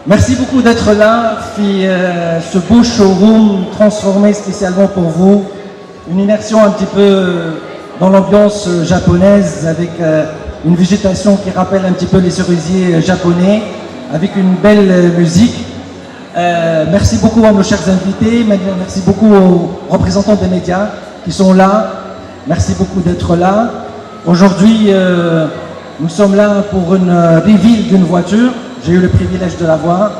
Merci beaucoup d'être là, ce beau showroom transformé spécialement pour vous. Une immersion un petit peu dans l'ambiance japonaise avec une végétation qui rappelle un petit peu les cerisiers japonais, avec une belle musique. Merci beaucoup à nos chers invités, merci beaucoup aux représentants des médias qui sont là. Merci beaucoup d'être là. Aujourd'hui, nous sommes là pour une reveal d'une voiture. J'ai eu le privilège de la voir.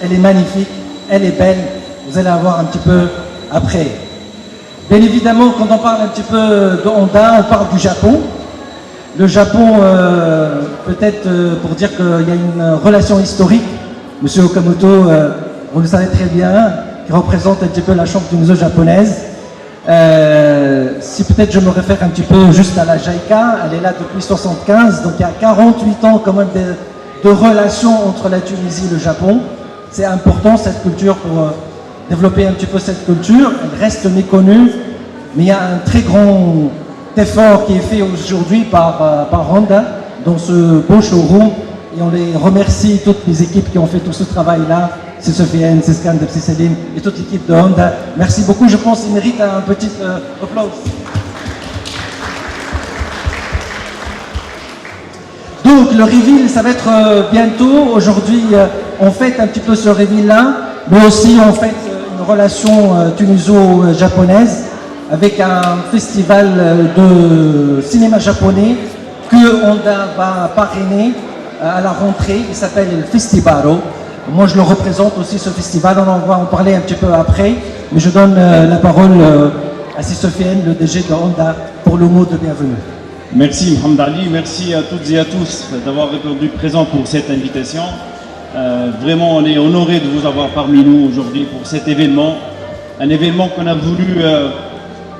Elle est magnifique, elle est belle. Vous allez la voir un petit peu après. Bien évidemment, quand on parle un petit peu de Honda, on parle du Japon. Le Japon, peut-être pour dire qu'il y a une relation historique. Monsieur Okamoto, vous le savez très bien, qui représente un petit peu la chambre tunisienne japonaise. Si peut-être je me réfère un petit peu juste à la JICA, elle est là depuis 1975, donc il y a 48 ans quand même de relations entre la Tunisie et le Japon. C'est important cette culture pour développer un petit peu cette culture. Elle reste méconnue, mais il y a un très grand effort qui est fait aujourd'hui par Honda dans ce beau showroom. Et on les remercie, toutes les équipes qui ont fait tout ce travail-là. C'est Sofiane, c'est Skandep, c'est Céline et toute l'équipe de Honda. Merci beaucoup, je pense qu'il mérite un petit applause. Donc le reveal, ça va être bientôt. Aujourd'hui, on fête un petit peu ce reveal-là, mais aussi on fête une relation tuniso-japonaise avec un festival de cinéma japonais que Honda va parrainer à la rentrée. Il s'appelle le Festibaro. Moi, je le représente aussi, ce festival. On va en parler un petit peu après, mais je donne la parole à Sofiane, le DG de Honda, pour le mot de bienvenue. Merci Mohamed Ali, merci à toutes et à tous d'avoir répondu présent pour cette invitation. Vraiment, on est honoré de vous avoir parmi nous aujourd'hui pour cet événement. Un événement qu'on a voulu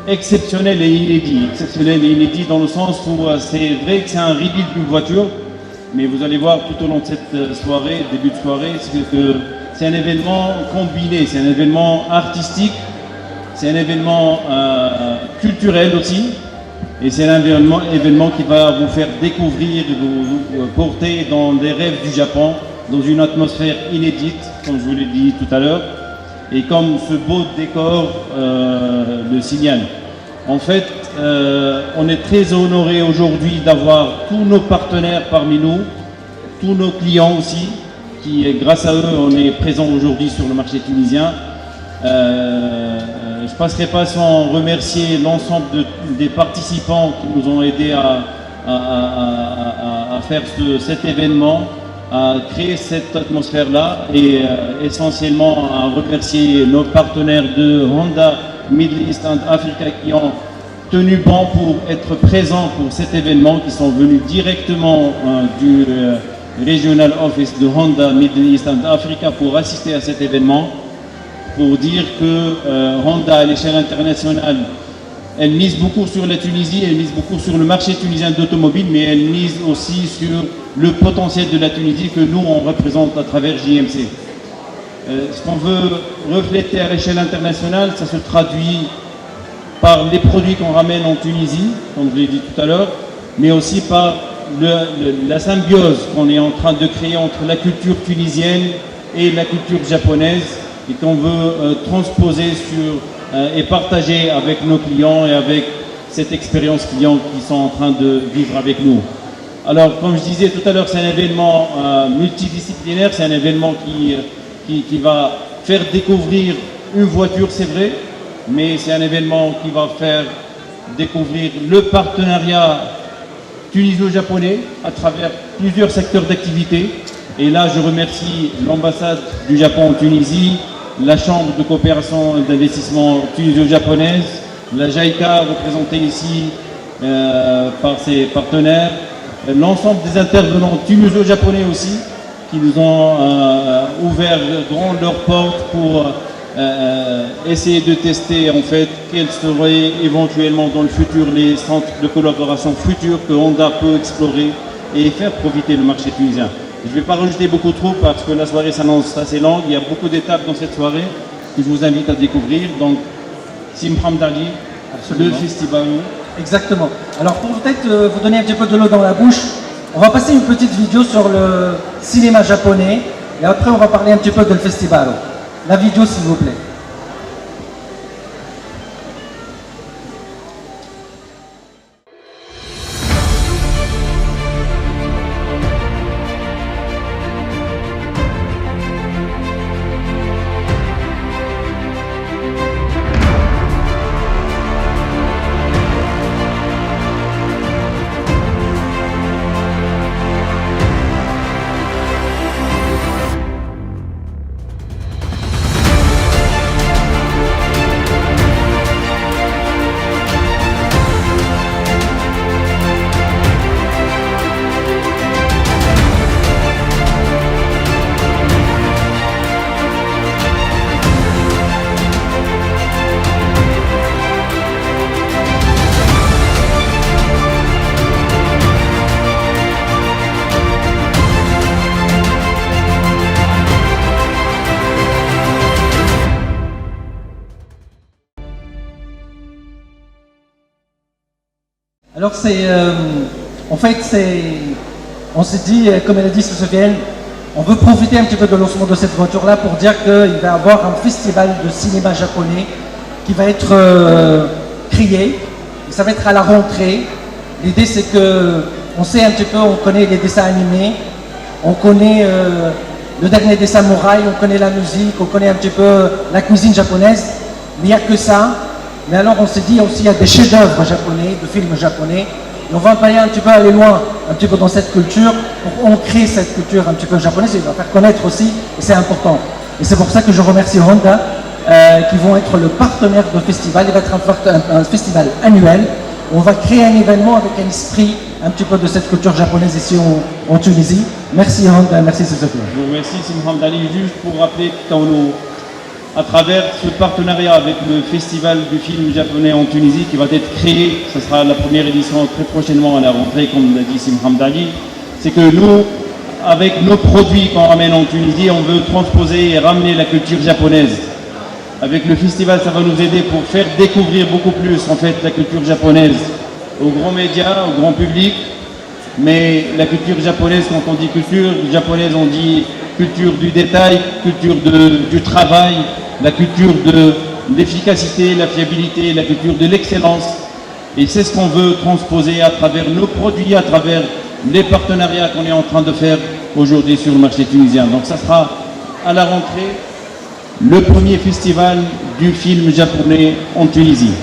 exceptionnel et inédit. Exceptionnel et inédit dans le sens où c'est vrai que c'est un reveal d'une voiture, mais vous allez voir tout au long de cette soirée, début de soirée, que c'est un événement combiné, c'est un événement artistique, c'est un événement culturel aussi. Et c'est un événement qui va vous faire découvrir, vous porter dans les rêves du Japon, dans une atmosphère inédite, comme je vous l'ai dit tout à l'heure, et comme ce beau décor le signale. En fait, on est très honoré aujourd'hui d'avoir tous nos partenaires parmi nous, tous nos clients aussi, qui, grâce à eux, on est présent aujourd'hui sur le marché tunisien. Je ne passerai pas sans remercier l'ensemble des participants qui nous ont aidés à faire cet événement, à créer cette atmosphère-là et essentiellement à remercier nos partenaires de Honda, Middle East and Africa qui ont tenu bon pour être présents pour cet événement, qui sont venus directement du Regional Office de Honda, Middle East and Africa pour assister à cet événement. Pour dire que Honda à l'échelle internationale, elle mise beaucoup sur la Tunisie, elle mise beaucoup sur le marché tunisien d'automobile, mais elle mise aussi sur le potentiel de la Tunisie que nous on représente à travers JMC. Ce qu'on veut refléter à l'échelle internationale, ça se traduit par les produits qu'on ramène en Tunisie, comme je l'ai dit tout à l'heure, mais aussi par la symbiose qu'on est en train de créer entre la culture tunisienne et la culture japonaise, et qu'on veut transposer et partager avec nos clients et avec cette expérience client qui sont en train de vivre avec nous. Alors, comme je disais tout à l'heure, c'est un événement multidisciplinaire, c'est un événement qui va faire découvrir une voiture, c'est vrai, mais c'est un événement qui va faire découvrir le partenariat tuniso-japonais à travers plusieurs secteurs d'activité. Et là, je remercie l'ambassade du Japon en Tunisie, la Chambre de coopération et d'investissement tuniso-japonaise, la JICA représentée ici par ses partenaires, l'ensemble des intervenants tuniso-japonais aussi, qui nous ont ouvert grand leurs portes pour essayer de tester en fait quels seraient éventuellement dans le futur les centres de collaboration futurs que Honda peut explorer et faire profiter le marché tunisien. Je ne vais pas rajouter beaucoup trop parce que la soirée s'annonce assez longue. Il y a beaucoup d'étapes dans cette soirée que je vous invite à découvrir. Donc, Mohamed Ali, le festival. Exactement. Alors, pour peut-être vous donner un petit peu de l'eau dans la bouche, on va passer une petite vidéo sur le cinéma japonais et après on va parler un petit peu du festival. La vidéo s'il vous plaît. Alors en fait on s'est dit, comme elle a dit Sofiane, on veut profiter un petit peu de lancement de cette voiture-là pour dire qu'il va y avoir un festival de cinéma japonais qui va être créé. Et ça va être à la rentrée. L'idée c'est que on sait un petit peu, on connaît les dessins animés, on connaît le dernier des samouraïs, on connaît la musique, on connaît un petit peu la cuisine japonaise, mais il n'y a que ça. Mais alors on s'est dit aussi il y a des chefs-d'œuvre japonais, de films japonais, et on va pas un petit peu aller loin, un petit peu dans cette culture, pour ancrer cette culture un petit peu japonaise, et on va faire connaître aussi, et c'est important. Et c'est pour ça que je remercie Honda, qui vont être le partenaire du festival. Il va être un festival annuel, où on va créer un événement avec un esprit un petit peu de cette culture japonaise ici en Tunisie. Merci Honda, merci Sofiane. Je vous remercie Mohamed Ali, juste pour rappeler à travers ce partenariat avec le Festival du film japonais en Tunisie qui va être créé, ce sera la première édition très prochainement à la rentrée, comme l'a dit Mohamed Ali, c'est que nous, avec nos produits qu'on ramène en Tunisie, on veut transposer et ramener la culture japonaise. Avec le festival, ça va nous aider pour faire découvrir beaucoup plus en fait la culture japonaise aux grands médias, au grand public. Mais la culture japonaise, quand on dit culture japonaise, on dit culture du détail, culture du travail, la culture de l'efficacité, la fiabilité, la culture de l'excellence. Et c'est ce qu'on veut transposer à travers nos produits, à travers les partenariats qu'on est en train de faire aujourd'hui sur le marché tunisien. Donc ça sera à la rentrée le premier festival du film japonais en Tunisie.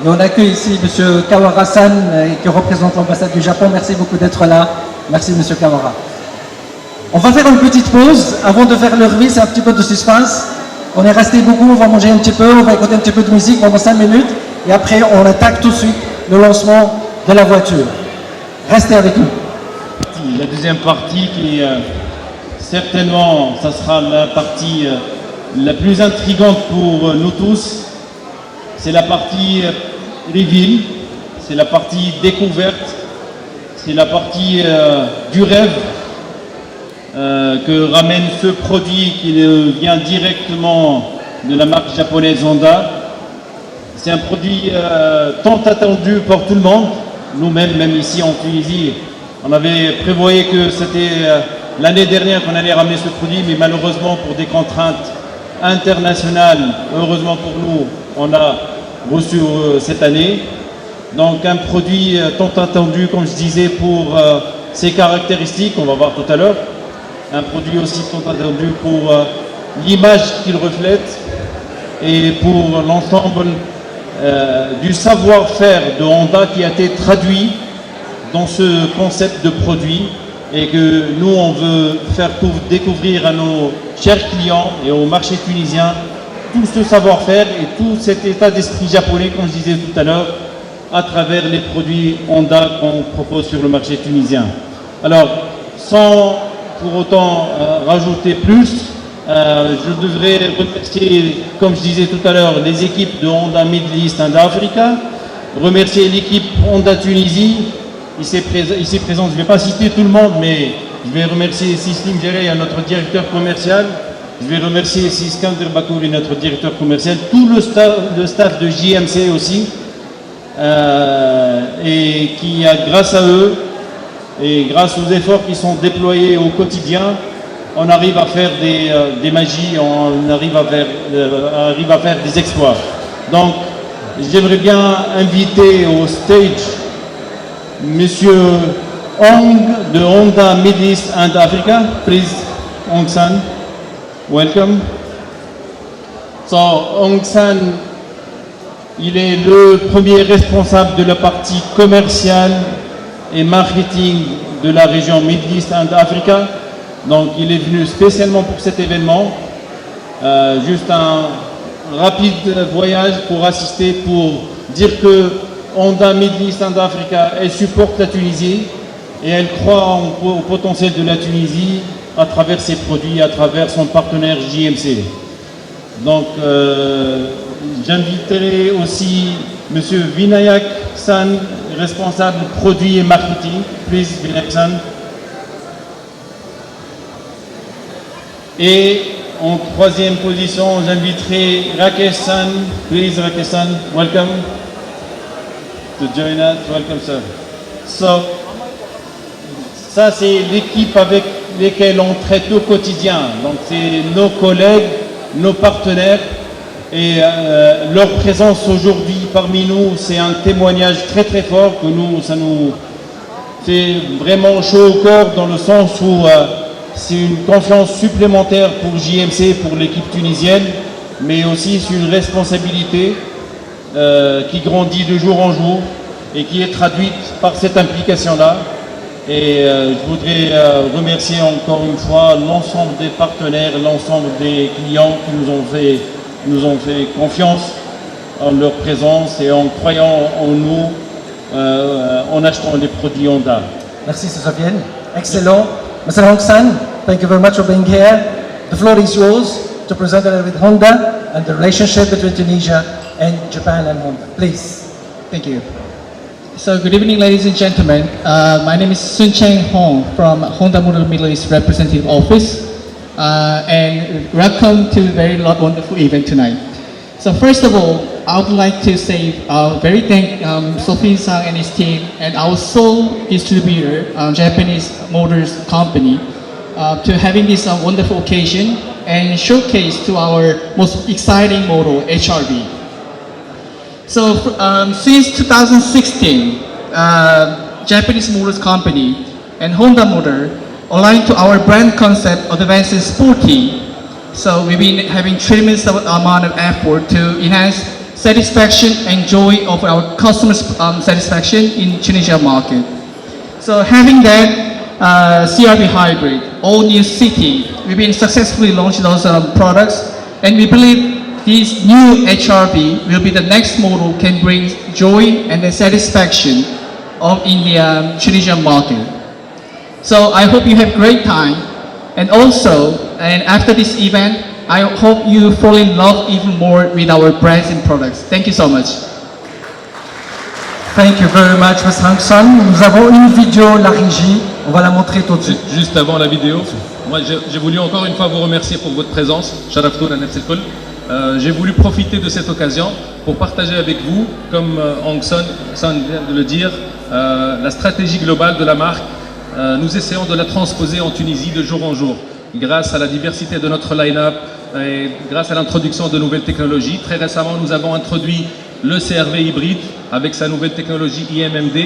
Et on accueille ici M. Kawara-san qui représente l'ambassade du Japon. Merci beaucoup d'être là. Merci M. Kawara. On va faire une petite pause avant de faire le revue, c'est un petit peu de suspense. On est resté beaucoup, on va manger un petit peu, on va écouter un petit peu de musique pendant 5 minutes et après on attaque tout de suite le lancement de la voiture. Restez avec nous. La deuxième partie qui certainement, ça sera la partie la plus intrigante pour nous tous. C'est la partie reveal, c'est la partie découverte, c'est la partie du rêve que ramène ce produit qui vient directement de la marque japonaise Honda. C'est un produit tant attendu par tout le monde. Nous-mêmes, même ici en Tunisie, on avait prévoyé que c'était l'année dernière qu'on allait ramener ce produit, mais malheureusement pour des contraintes internationales, heureusement pour nous, on a reçu cette année. Donc un produit tant attendu, comme je disais, pour ses caractéristiques, on va voir tout à l'heure. Un produit aussi tant attendu pour l'image qu'il reflète et pour l'ensemble du savoir-faire de Honda qui a été traduit dans ce concept de produit et que nous on veut faire découvrir à nos chers clients et au marché tunisien tout ce savoir-faire et tout cet état d'esprit japonais, comme je disais tout à l'heure, à travers les produits Honda qu'on propose sur le marché tunisien. Alors, sans pour autant rajouter plus, je devrais remercier, comme je disais tout à l'heure, les équipes de Honda Middle East and Africa, remercier l'équipe Honda Tunisie, ici présent, je ne vais pas citer tout le monde, mais je vais remercier Sislim Djerey, notre directeur commercial, je vais remercier Siskander Bakouri, notre directeur commercial, tout le staff de JMC aussi, et qui a, grâce à eux, et grâce aux efforts qui sont déployés au quotidien, on arrive à faire des magies, on arrive à faire des exploits. Donc, j'aimerais bien inviter au stage Monsieur Ong de Honda Middle East and Africa. Please, Ong San, welcome. So, Ong San, il est le premier responsable de la partie commerciale et marketing de la région Middle East and Africa. Donc, il est venu spécialement pour cet événement. Juste un rapide voyage pour assister, pour dire que Honda Middle East and Africa, elle supporte la Tunisie et elle croit au potentiel de la Tunisie à travers ses produits, à travers son partenaire JMC. Donc, j'inviterai aussi M. Vinayak San, responsable produits et marketing. Please, Vinayak San. Et en troisième position, j'inviterai Rakesh San. Please, Rakesh San, welcome to join us. Welcome, sir. So, ça, c'est l'équipe avec lesquelles on traite au quotidien. Donc, c'est nos collègues, nos partenaires. Et leur présence aujourd'hui parmi nous, c'est un témoignage très très fort que nous, ça nous fait vraiment chaud au cœur dans le sens où c'est une confiance supplémentaire pour JMC, pour l'équipe tunisienne, mais aussi c'est une responsabilité qui grandit de jour en jour et qui est traduite par cette implication-là. Et je voudrais remercier encore une fois l'ensemble des partenaires, l'ensemble des clients qui nous ont fait confiance en leur présence et en croyant en nous, en achetant les produits Honda. Merci, Sofiane. Excellent. Mr. Hong San, thank you very much for being here. The floor is yours to present a little bit Honda and the relationship between Tunisia and Japan and Honda. Please. Thank you. So good evening, ladies and gentlemen. My name is Sun Cheng Hong from Honda Motor Middle East Representative Office. And welcome to a very wonderful event tonight. So first of all, I would like to say very thank Sophie Sang and his team and our sole distributor, Japanese Motors Company, to having this wonderful occasion and showcase to our most exciting model, HRV. So since 2016, Japanese Motors Company and Honda Motor aligned to our brand concept of advancing sporty. So we've been having tremendous amount of effort to enhance satisfaction and joy of our customers' satisfaction in Tunisia market. So having that CRV hybrid, all new city, we've been successfully launched those products, and we believe this new HRV will be the next model can bring joy and the satisfaction of in the Tunisian market. So I hope you have great time, and also, and after this event, I hope you fall in love even more with our brands and products. Thank you so much. Thank you very much, Mr. Hong San. Nous avons une vidéo, la régie. On va la montrer tout de suite. Juste avant la vidéo, moi j'ai voulu encore une fois vous remercier pour votre présence. Sharaftoun Nefs el Kol. J'ai voulu profiter de cette occasion pour partager avec vous, comme Hong San vient de le dire, la stratégie globale de la marque. Nous essayons de la transposer en Tunisie de jour en jour, grâce à la diversité de notre line-up et grâce à l'introduction de nouvelles technologies. Très récemment, nous avons introduit le CRV hybride avec sa nouvelle technologie IMMD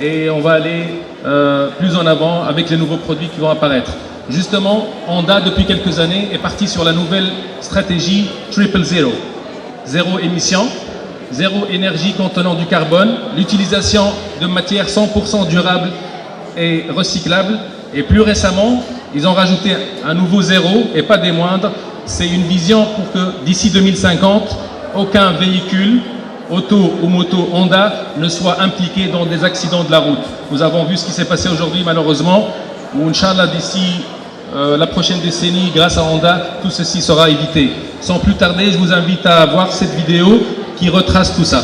et on va aller plus en avant avec les nouveaux produits qui vont apparaître. Justement, Honda, depuis quelques années, est parti sur la nouvelle stratégie Triple Zero. Zéro émission, zéro énergie contenant du carbone, l'utilisation de matières 100% durables et recyclables. Et plus récemment, ils ont rajouté un nouveau zéro, et pas des moindres. C'est une vision pour que d'ici 2050, aucun véhicule, auto ou moto Honda, ne soit impliqué dans des accidents de la route. Nous avons vu ce qui s'est passé aujourd'hui, malheureusement, où, Inch'Allah, d'ici la prochaine décennie, grâce à Honda, tout ceci sera évité. Sans plus tarder, je vous invite à voir cette vidéo qui retrace tout ça.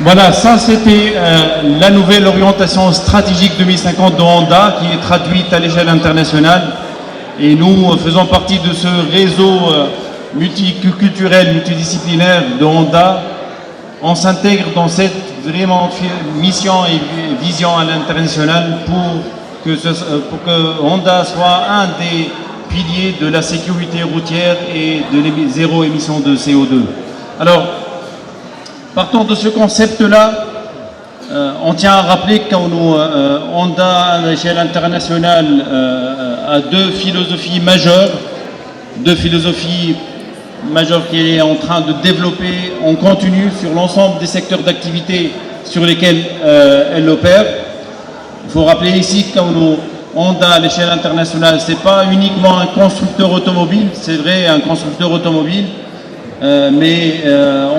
Voilà, ça c'était la nouvelle orientation stratégique 2050 de Honda qui est traduite à l'échelle internationale. Et nous faisons partie de ce réseau multiculturel, multidisciplinaire de Honda. On s'intègre dans cette vraiment mission et vision à l'international pour que Honda soit un des piliers de la sécurité routière et de zéro émission de CO2. Alors, partant de ce concept-là, on tient à rappeler que Honda, à l'échelle internationale, a deux philosophies majeures qu'elle est en train de développer en continu sur l'ensemble des secteurs d'activité sur lesquels elle opère. Il faut rappeler ici que Honda, à l'échelle internationale, ce n'est pas uniquement un constructeur automobile, c'est vrai, un constructeur automobile, mais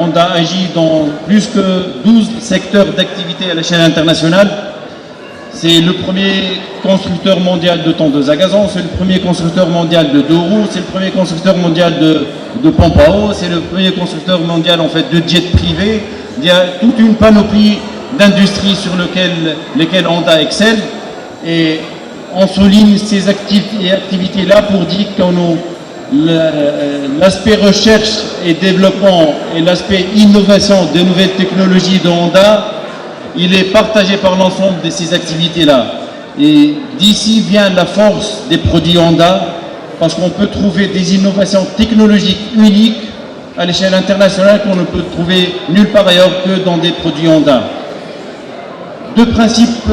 Honda agit dans plus que 12 secteurs d'activité à l'échelle internationale. C'est le premier constructeur mondial de tondeuses à gazon, c'est le premier constructeur mondial de deux roues, c'est le premier constructeur mondial de pompes à eau, c'est le premier constructeur mondial en fait de jets privés. Il y a toute une panoplie d'industries sur lesquelles Honda excelle. Et on souligne ces activités-là pour dire que l'aspect recherche et développement et l'aspect innovation des nouvelles technologies de Honda, il est partagé par l'ensemble de ces activités-là. Et d'ici vient la force des produits Honda, parce qu'on peut trouver des innovations technologiques uniques à l'échelle internationale qu'on ne peut trouver nulle part ailleurs que dans des produits Honda. Deux principes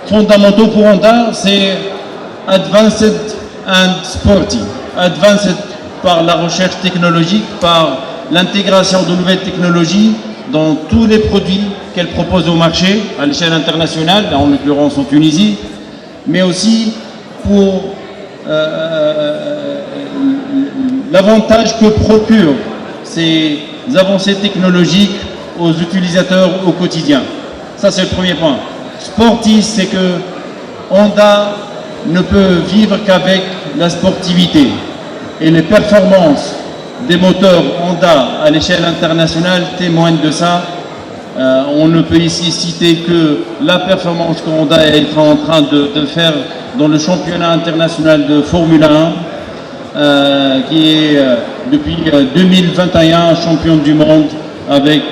fondamentaux pour Honda, c'est Advanced and Sporty. Advanced par la recherche technologique, par l'intégration de nouvelles technologies dans tous les produits qu'elle propose au marché à l'échelle internationale, en l'occurrence en Tunisie, mais aussi pour l'avantage que procurent ces avancées technologiques aux utilisateurs au quotidien. Ça, c'est le premier point. Sporty, c'est que Honda ne peut vivre qu'avec la sportivité. Et les performances des moteurs Honda à l'échelle internationale témoignent de ça. On ne peut ici citer que la performance que Honda est en train de faire dans le championnat international de Formule 1, qui est depuis 2021 champion du monde avec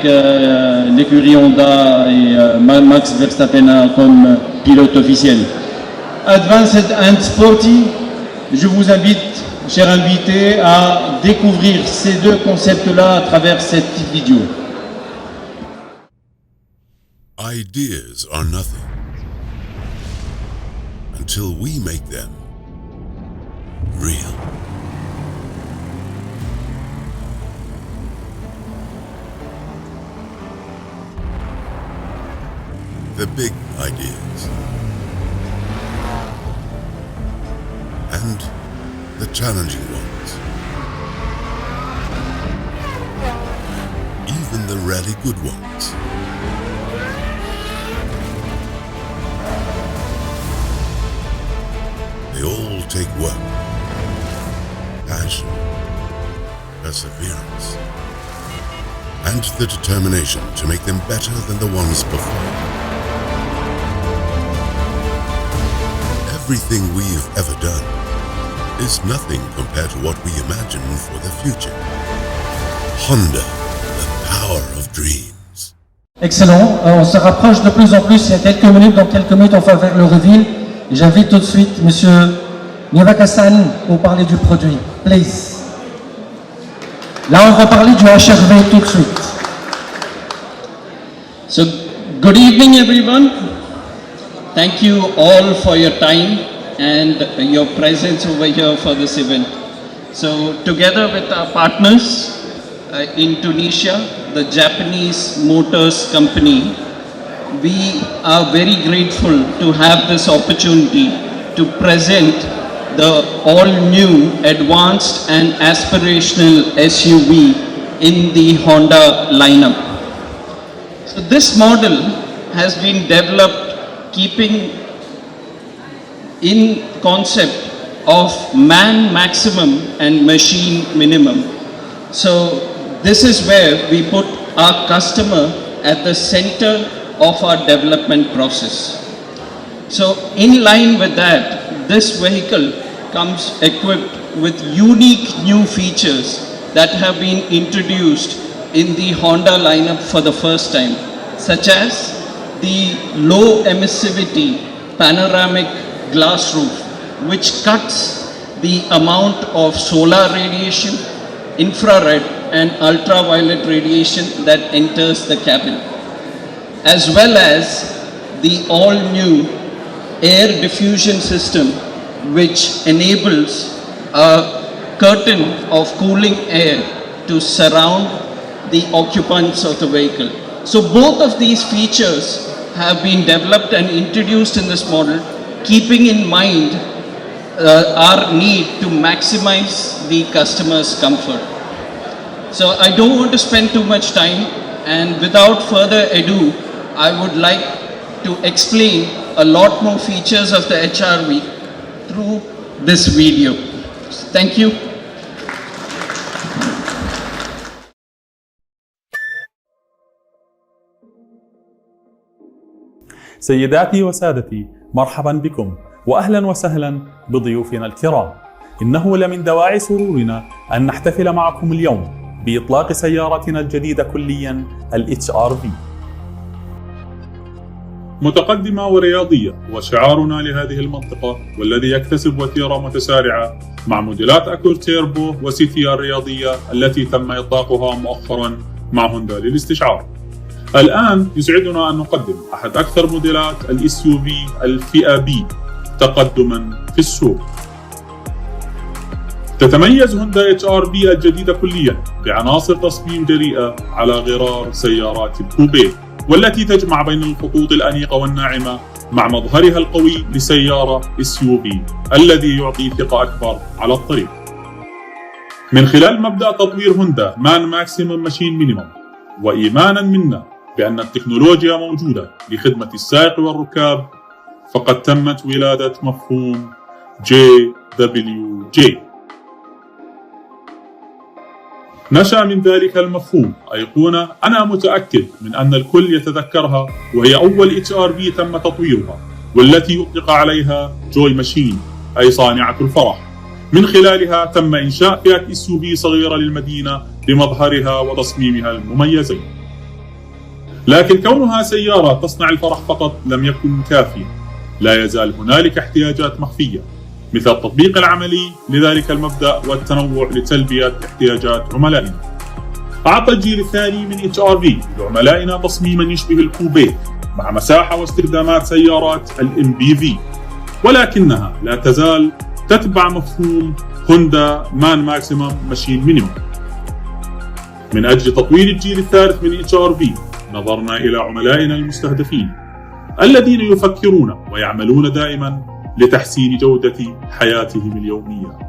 l'écurie Honda et Max Verstappen comme pilote officiel. Advanced and Sporty, je vous invite, chers invités, à découvrir ces deux concepts-là à travers cette petite vidéo. Ideas are nothing until we make them real. The big ideas and the challenging ones, even the really good ones. They all take work, passion, perseverance, and the determination to make them better than the ones before. Everything we've ever done is nothing compared to what we imagine for the future. Honda, the power of dreams. Excellent. On se rapproche de plus en plus. Il y a quelques minutes, dans quelques minutes, on va faire le reveal. J'invite tout de suite Monsieur Niavak-Hassan pour parler du produit. Please. Là, on va parler du HRV tout de suite. So, good evening, everyone. Thank you all for your time and your presence over here for this event. So, together with our partners in Tunisia, the Japanese Motors Company, we are very grateful to have this opportunity to present the all-new advanced and aspirational SUV in the Honda lineup. So this model has been developed keeping in concept of man maximum and machine minimum. So this is where we put our customer at the center of our development process. So in line with that, this vehicle comes equipped with unique new features that have been introduced in the Honda lineup for the first time, such as the low emissivity panoramic glass roof, which cuts the amount of solar radiation, infrared and ultraviolet radiation that enters the cabin, as well as the all-new air diffusion system, which enables a curtain of cooling air to surround the occupants of the vehicle. So both of these features have been developed and introduced in this model, keeping in mind our need to maximize the customer's comfort. So I don't want to spend too much time, and without further ado, I would like to explain a lot more features of the HR-V through this video. Thank you. سيداتي وسادتي، مرحبا بكم وأهلا وسهلا بضيوفنا الكرام. إنه لمن دواعي سرورنا أن نحتفل معكم اليوم بإطلاق سيارتنا الجديدة كليا ال HR-V. متقدمة ورياضية هو شعارنا لهذه المنطقة، والذي يكتسب وتيرة متسارعة مع موديلات أكورد تيربو وCTR رياضية التي تم إطلاقها مؤخرا مع هوندا للاستشعار. الآن يسعدنا أن نقدم أحد أكثر موديلات الSUV الفئة B تقدما في السوق. تتميز هوندا HR-V الجديدة كليا بعناصر تصميم جريئة على غرار سيارات الكوبيه، والتي تجمع بين الخطوط الأنيقة والناعمة مع مظهرها القوي لسيارة SUV الذي يعطي ثقة أكبر على الطريق. من خلال مبدأ تطوير هوندا مان ماكسيمم ماشين مينيمم، وإيمانا منا بأن التكنولوجيا موجودة لخدمة السائق والركاب، فقد تمت ولادة مفهوم JWJ. نشأ من ذلك المفهوم أيقونة أنا متأكد من أن الكل يتذكرها، وهي أول HR-V تم تطويرها، والتي أطلق عليها جوي ماشين أي صانعة الفرح. من خلالها تم إنشاء فئة SUV صغيرة للمدينة بمظهرها وتصميمها المميزين. لكن كونها سيارة تصنع الفرح فقط لم يكن كافيا، لا يزال هنالك احتياجات مخفية مثل التطبيق العملي لذلك المبدأ والتنوع لتلبية احتياجات عملائنا. أعطى الجيل الثاني من HR-V لعملائنا تصميما يشبه الكوبيه مع مساحة واستخدامات سيارات MPV، ولكنها لا تزال تتبع مفهوم هوندا مان ماكسيمم ماشين مينيمم. من أجل تطوير الجيل الثالث من HR-V نظرنا إلى عملائنا المستهدفين الذين يفكرون ويعملون دائما لتحسين جودة حياتهم اليومية.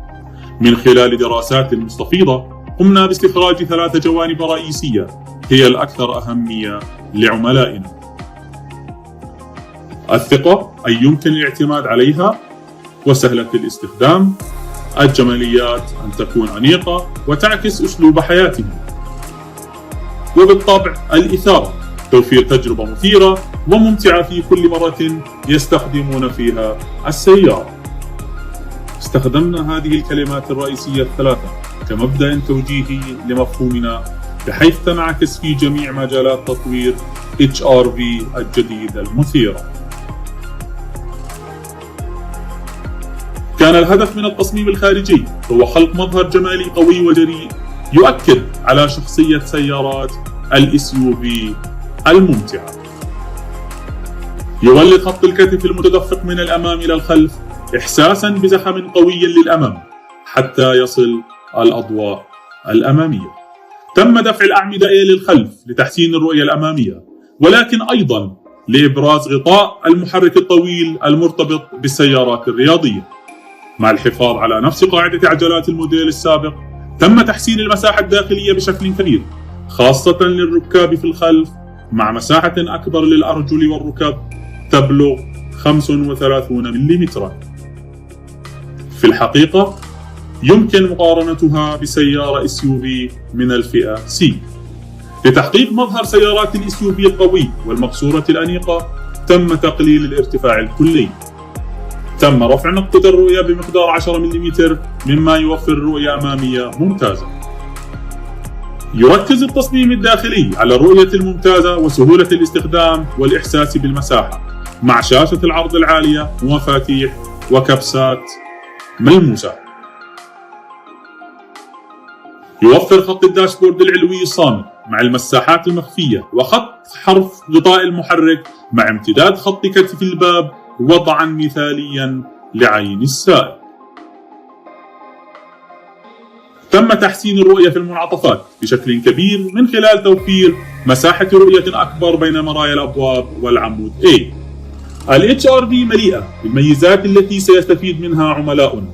من خلال دراسات مستفيضة قمنا باستخراج 3 جوانب رئيسية هي الأكثر أهمية لعملائنا: الثقة أي يمكن الاعتماد عليها وسهلة الاستخدام، الجماليات أن تكون أنيقة وتعكس أسلوب حياتهم، وبالطبع الإثارة توفير تجربة مثيرة وممتعة في كل مرة يستخدمون فيها السيارة. استخدمنا هذه الكلمات الرئيسية الثلاثة كمبدأ توجيهي لمفهومنا، بحيث تنعكس في جميع مجالات تطوير HR-V الجديد المثيرة. كان الهدف من التصميم الخارجي هو خلق مظهر جمالي قوي وجريء يؤكد على شخصية سيارات الSUV الممتعة. يولد خط الكتف المتدفق من الأمام إلى الخلف إحساسا بزخم قوي للأمام حتى يصل الأضواء الأمامية. تم دفع الأعمدة إلى الخلف لتحسين الرؤية الأمامية، ولكن أيضا لإبراز غطاء المحرك الطويل المرتبط بالسيارات الرياضية. مع الحفاظ على نفس قاعدة عجلات الموديل السابق، تم تحسين المساحة الداخلية بشكل كبير، خاصة للركاب في الخلف، مع مساحة أكبر للأرجل والركب تبلغ 35 ملم. في لتحقيق مظهر سيارات الSUV القوي والمقصورة الأنيقة تم تقليل الارتفاع الكلي. تم رفع نقطة الرؤية بمقدار 10 ملم مما يوفر رؤية أمامية ممتازة. يركز التصميم الداخلي على الرؤية الممتازة وسهولة الاستخدام والإحساس بالمساحة مع شاشة العرض العالية ومفاتيح وكبسات ملموسة. يوفر خط الداشبورد العلوي الصامت مع المساحات المخفية وخط حرف غطاء المحرك مع امتداد خط كتف الباب وضعا مثاليا لعين السائق. تم تحسين الرؤية في المنعطفات بشكل كبير من خلال توفير مساحة رؤية أكبر بين مرايا الأبواب والعمود A. ال HRV مليئة بالميزات التي سيستفيد منها عملاؤنا،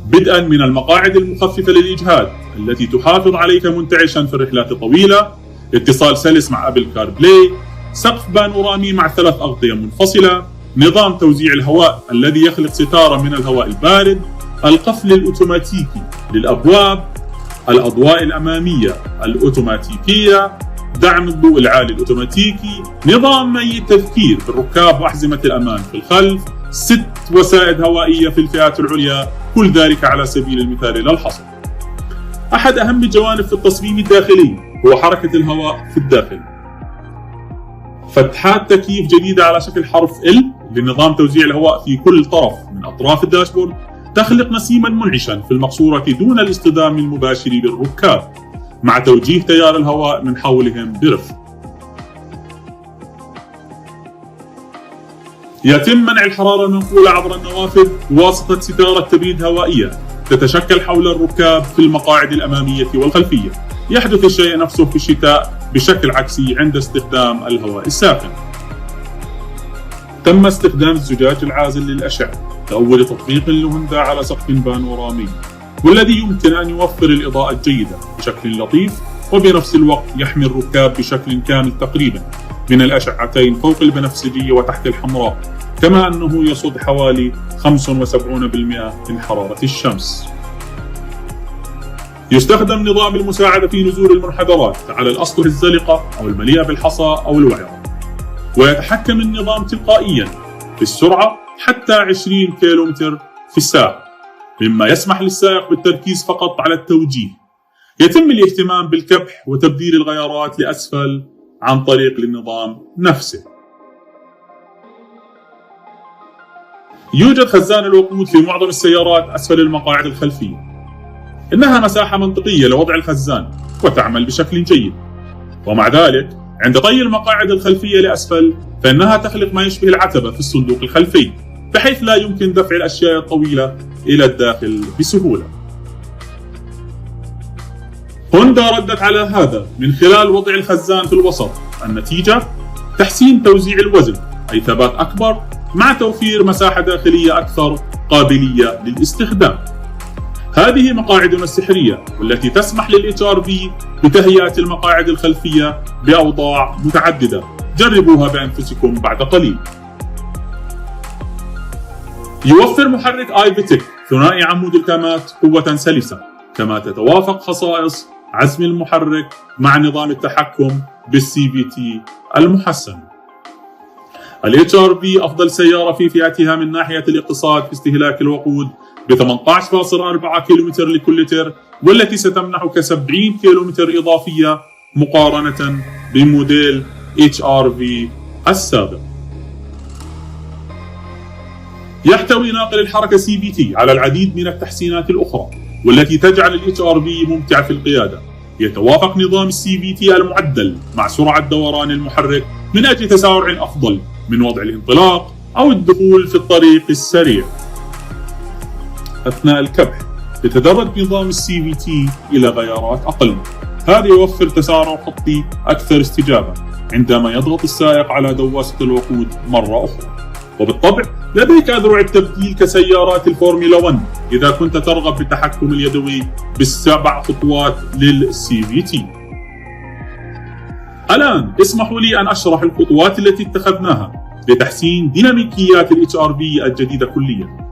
بدءا من المقاعد المخففة للإجهاد التي تحافظ عليك منتعشا في الرحلات الطويلة، اتصال سلس مع أبل كار بلاي، سقف بانورامي مع 3 أغطية منفصلة، نظام توزيع الهواء الذي يخلق ستارة من الهواء البارد، القفل الأوتوماتيكي للأبواب، الأضواء الأمامية الأوتوماتيكية، دعم الضوء العالي الأوتوماتيكي، نظام مي التذكير بالركاب وأحزمة الأمان في الخلف، 6 وسائد هوائية في الفئات العليا، كل ذلك على سبيل المثال لا الحصر. أحد أهم الجوانب في التصميم الداخلي هو حركة الهواء في الداخل. فتحات تكييف جديدة على شكل حرف L لنظام توزيع الهواء في كل طرف من أطراف الداشبورد تخلق نسيما منعشا في المقصورة دون الاصطدام المباشر بالركاب، مع توجيه تيار الهواء من حولهم برفق. يتم منع الحرارة المنقولة عبر النوافذ بواسطة ستارة تبريد هوائية تتشكل حول الركاب في المقاعد الأمامية والخلفية. يحدث الشيء نفسه في الشتاء بشكل عكسي عند استخدام الهواء الساخن. تم استخدام الزجاج العازل للأشعة كأول تطبيق لهوندا على سقف بانورامي، والذي يمكن أن يوفر الإضاءة الجيدة بشكل لطيف وبنفس الوقت يحمي الركاب بشكل كامل تقريبا من الأشعتين فوق البنفسجية وتحت الحمراء، كما أنه يصد حوالي 75% من حرارة الشمس. يستخدم نظام المساعدة في نزول المنحدرات على الأسطح الزلقة أو المليئة بالحصى أو الوعرة، ويتحكم النظام تلقائيا في السرعة حتى 20 كيلومتر في الساعة، مما يسمح للسائق بالتركيز فقط على التوجيه. يتم الاهتمام بالكبح وتبديل الغيارات لأسفل عن طريق النظام نفسه. يوجد خزان الوقود في معظم السيارات أسفل المقاعد الخلفية. إنها مساحة منطقية لوضع الخزان وتعمل بشكل جيد، ومع ذلك عند طي المقاعد الخلفية لأسفل فإنها تخلق ما يشبه العتبة في الصندوق الخلفي، بحيث لا يمكن دفع الأشياء الطويلة إلى الداخل بسهولة. هوندا ردت على هذا من خلال وضع الخزان في الوسط. النتيجة تحسين توزيع الوزن، أي ثبات أكبر مع توفير مساحة داخلية أكثر قابلية للاستخدام. هذه مقاعدنا السحرية والتي تسمح للHRV بتهيئة المقاعد الخلفية بأوضاع متعددة. جربوها بأنفسكم بعد قليل. يوفر محرك iVTEC ثنائي عمود الكامات قوة سلسة، كما تتوافق خصائص عزم المحرك مع نظام التحكم بالCVT المحسن. الHRV أفضل سيارة في فئتها من ناحية الاقتصاد في استهلاك الوقود ب 18.4 كيلومتر لكل لتر، والتي ستمنحك 70 كيلومتر إضافية مقارنة بموديل HRV السابق. يحتوي ناقل الحركة CVT على العديد من التحسينات الأخرى والتي تجعل الHRV ممتع في القيادة. يتوافق نظام CVT المعدل مع سرعة دوران المحرك من أجل تسارع أفضل من وضع الانطلاق أو الدخول في الطريق السريع. أثناء الكبح يتدرج نظام CVT إلى غيارات أقل. هذا يوفر تسارع خطي أكثر استجابة عندما يضغط السائق على دواسة الوقود مرة أخرى. وبالطبع لديك أذرع التبديل كسيارات الفورمولا 1 إذا كنت ترغب بالتحكم اليدوي ب7 خطوات للCVT. الآن اسمحوا لي أن أشرح الخطوات التي اتخذناها لتحسين ديناميكيات الHRV الجديدة كليا.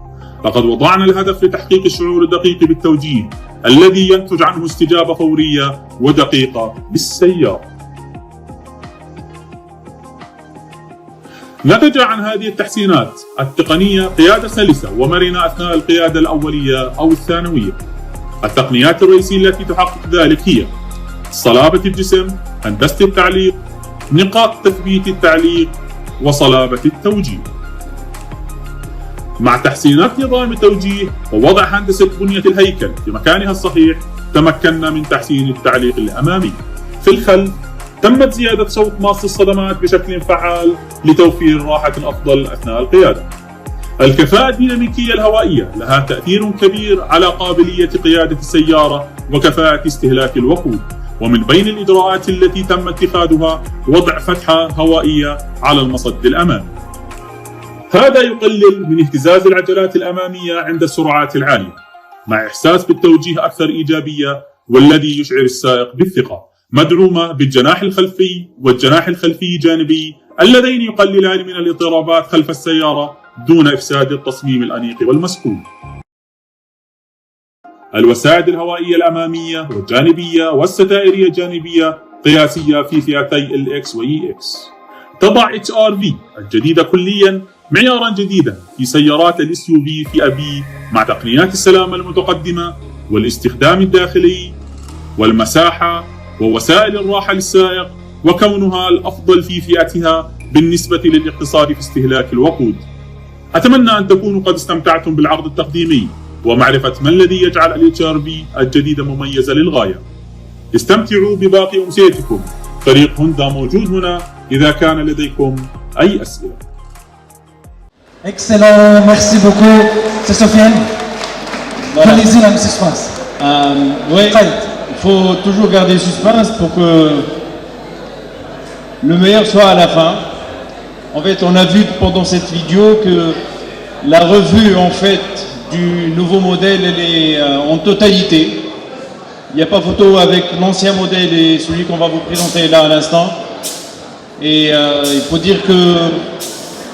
لقد وضعنا الهدف لتحقيق الشعور الدقيق بالتوجيه الذي ينتج عنه استجابة فورية ودقيقة بالسيارة. نتج عن هذه التحسينات التقنية قيادة سلسة ومرنة أثناء القيادة الأولية أو الثانوية. التقنيات الرئيسية التي تحقق ذلك هي صلابة الجسم، هندسة التعليق، نقاط تثبيت التعليق، وصلابة التوجيه. مع تحسينات نظام التوجيه ووضع هندسة بنية الهيكل في مكانها الصحيح، تمكنا من تحسين التعليق الأمامي. في الخلف تمت زيادة صوت ماص الصدمات بشكل فعال لتوفير راحة أفضل أثناء القيادة. الكفاءة الديناميكية الهوائية لها تأثير كبير على قابلية قيادة السيارة وكفاءة استهلاك الوقود، ومن بين الإجراءات التي تم اتخاذها وضع فتحة هوائية على المصد الأمامي. هذا يقلل من اهتزاز العجلات الأمامية عند السرعات العالية، مع إحساس بالتوجيه أكثر إيجابية والذي يشعر السائق بالثقة، مدعومة بالجناح الخلفي والجناح الخلفي جانبي اللذين يقللان من الاضطرابات خلف السيارة دون إفساد التصميم الأنيق والمسكون. الوسائد الهوائية الأمامية والجانبية والستائرية الجانبية قياسية في فئتي الإكس وإي إكس. تضع HRV الجديدة كليا معيارا جديدا في سيارات الSUV فئة B مع تقنيات السلامة المتقدمة والاستخدام الداخلي والمساحة ووسائل الراحة للسائق، وكونها الأفضل في فئتها بالنسبة للاقتصاد في استهلاك الوقود. أتمنى أن تكونوا قد استمتعتم بالعرض التقديمي ومعرفة ما الذي يجعل الHRV الجديدة مميزة للغاية. استمتعوا بباقي أمسيتكم، فريق هوندا موجود هنا إذا كان لديكم أي أسئلة. Excellent, merci beaucoup. C'est Sofiane. Voilà. Allez-y, là, monsieur Suspense. Oui, il faut toujours garder le suspense pour que le meilleur soit à la fin. En fait, on a vu pendant cette vidéo que la revue en fait du nouveau modèle elle est en totalité. Il n'y a pas photo avec l'ancien modèle et celui qu'on va vous présenter là à l'instant. Et il faut dire que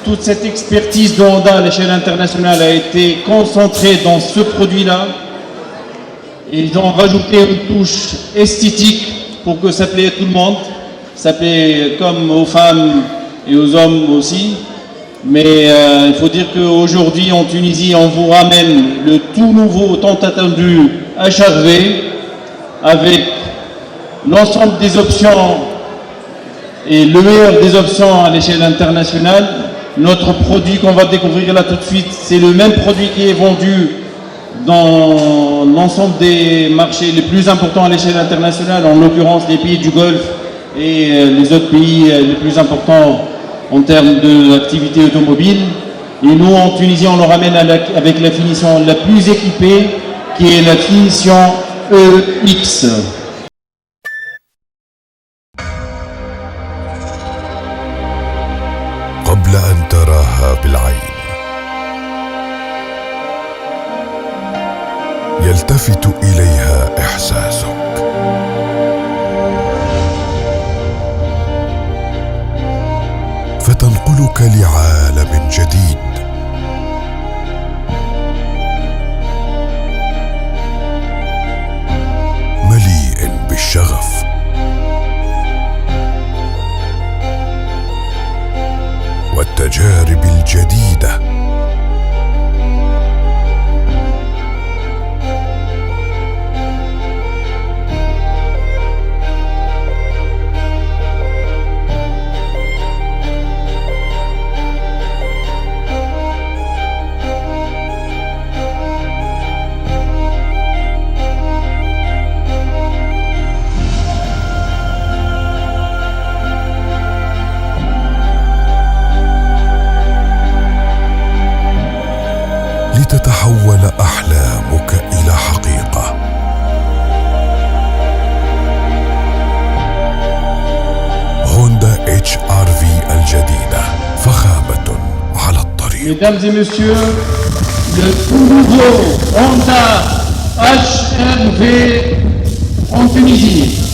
toute cette expertise de Honda à l'échelle internationale a été concentrée dans ce produit-là. Et ils ont rajouté une touche esthétique pour que ça plaît à tout le monde. Ça plaît comme aux femmes et aux hommes aussi. Mais il faut dire qu'aujourd'hui en Tunisie, on vous ramène le tout nouveau, tant attendu HRV avec l'ensemble des options et le meilleur des options à l'échelle internationale. Notre produit qu'on va découvrir là tout de suite, c'est le même produit qui est vendu dans l'ensemble des marchés les plus importants à l'échelle internationale, en l'occurrence les pays du Golfe et les autres pays les plus importants en termes d'activité automobile. Et nous, en Tunisie, on le ramène avec la finition la plus équipée, qui est la finition EX. قبل أن تراها بالعين يلتفت إليها إحساسك، فتنقلك لعالم جديد مليء بالشغف والتجارب الجديدة. لتتحول أحلامك إلى حقيقة. هوندا HRV الجديدة، فخامة على الطريق. Mesdames et messieurs, le tout nouveau Honda HRV en Tunisie.